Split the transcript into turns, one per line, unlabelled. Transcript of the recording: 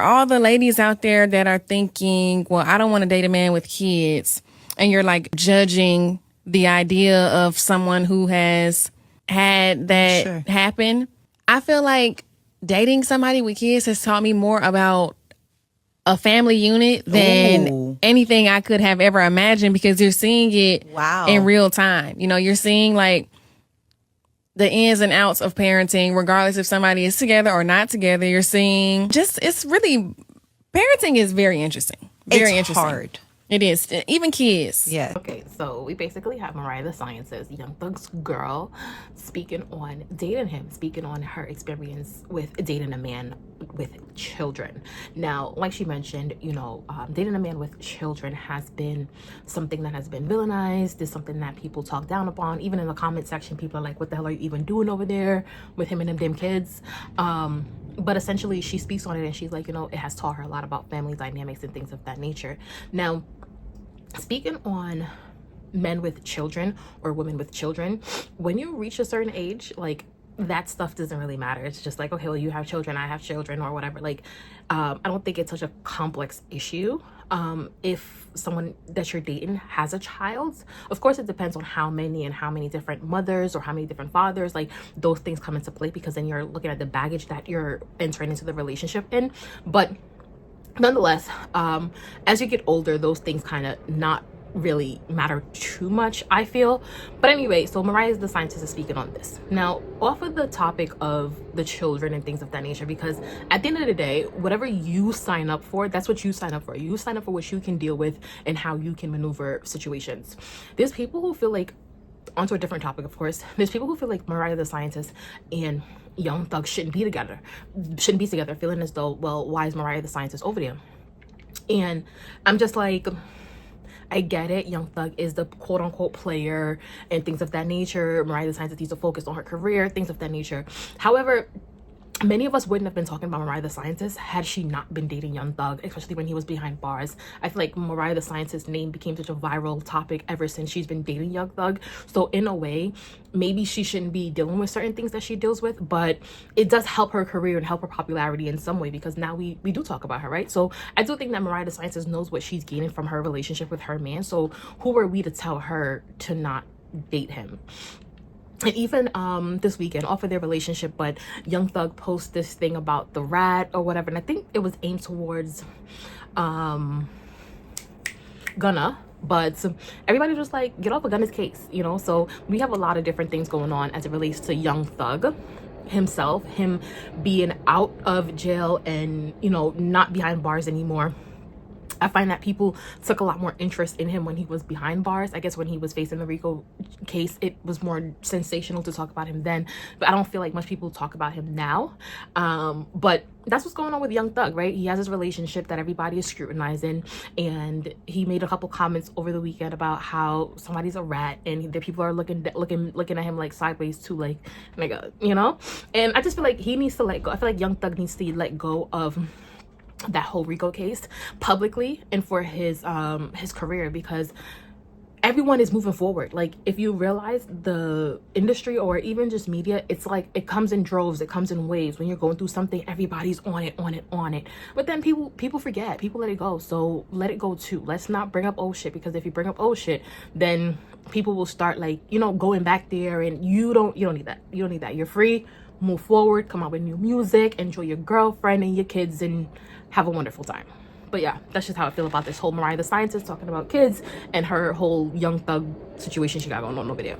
All the ladies out there that are thinking, well, I don't want to date a man with kids, and you're like judging the idea of someone who has had that happen. I feel like dating somebody with kids has taught me more about a family unit than anything I could have ever imagined, because you're seeing it in real time. You know, you're seeing like the ins and outs of parenting, regardless if somebody is together or not together. You're seeing it's really, parenting is very interesting. Very interesting. Hard. It is. Even kids.
Yeah. Okay, so we basically have Mariah the Scientist, Young Thug's girl, speaking on dating him, speaking on her experience with dating a man with children. Now, like she mentioned, you know, dating a man with children has been something that has been villainized. It's something that people talk down upon. Even in the comment section, people are like, what the hell are you even doing over there with him and them damn kids? But essentially, she speaks on it and she's like, you know, it has taught her a lot about family dynamics and things of that nature. Now, speaking on men with children or women with children, when you reach a certain age, like, that stuff doesn't really matter. It's just like, okay, well, you have children, I have children, or whatever. Like, I don't think it's such a complex issue. If someone that you're dating has a child, of course it depends on how many different mothers or how many different fathers, like, those things come into play, because then you're looking at the baggage that you're entering into the relationship in. But nonetheless, as you get older, those things kind of not really matter too much, I feel. But anyway, so Mariah the Scientist is speaking on this. Now, off of the topic of the children and things of that nature, because at the end of the day, whatever you sign up for, that's what you sign up for. You sign up for what you can deal with and how you can maneuver situations. There's people who feel like, onto a different topic, of course, there's people who feel like Mariah the Scientist and Young Thug shouldn't be together, feeling as though, well, why is Mariah the Scientist over there? And I'm just like, I get it. Young Thug is the quote unquote player and things of that nature. Mariah the Scientist needs to focus on her career, things of that nature. However, many of us wouldn't have been talking about Mariah the Scientist had she not been dating Young Thug, especially when he was behind bars. I feel like Mariah the Scientist's name became such a viral topic ever since she's been dating Young Thug. So in a way, maybe she shouldn't be dealing with certain things that she deals with, but it does help her career and help her popularity in some way, because now we do talk about her, right? So I do think that Mariah the Scientist knows what she's gaining from her relationship with her man. So who are we to tell her to not date him? And even this weekend, off of their relationship, but Young Thug posted this thing about the rat or whatever, and I think it was aimed towards Gunna, but everybody just like, get off of Gunna's case, you know? So we have a lot of different things going on as it relates to Young Thug himself, him being out of jail and, you know, not behind bars anymore. I find that people took a lot more interest in him when he was behind bars. I guess when he was facing the Rico case, it was more sensational to talk about him then. But I don't feel like much people talk about him now. But that's what's going on with Young Thug, right? He has his relationship that everybody is scrutinizing. And he made a couple comments over the weekend about how somebody's a rat. And the people are looking at him like sideways too, like, you know? And I just feel like he needs to let go. I feel like Young Thug needs to let go of that whole Rico case publicly and for his career, because everyone is moving forward. Like, if you realize the industry or even just media, it's like it comes in droves, it comes in waves. When you're going through something, everybody's on it, but then people forget, people let it go. So let it go too. Let's not bring up old shit, because if you bring up old shit, then people will start, like, you know, going back there, and you don't need that. You're free, move forward, come out with new music, enjoy your girlfriend and your kids, and have a wonderful time. But yeah, that's just how I feel about this whole Mariah the Scientist talking about kids and her whole Young Thug situation she got going on over there.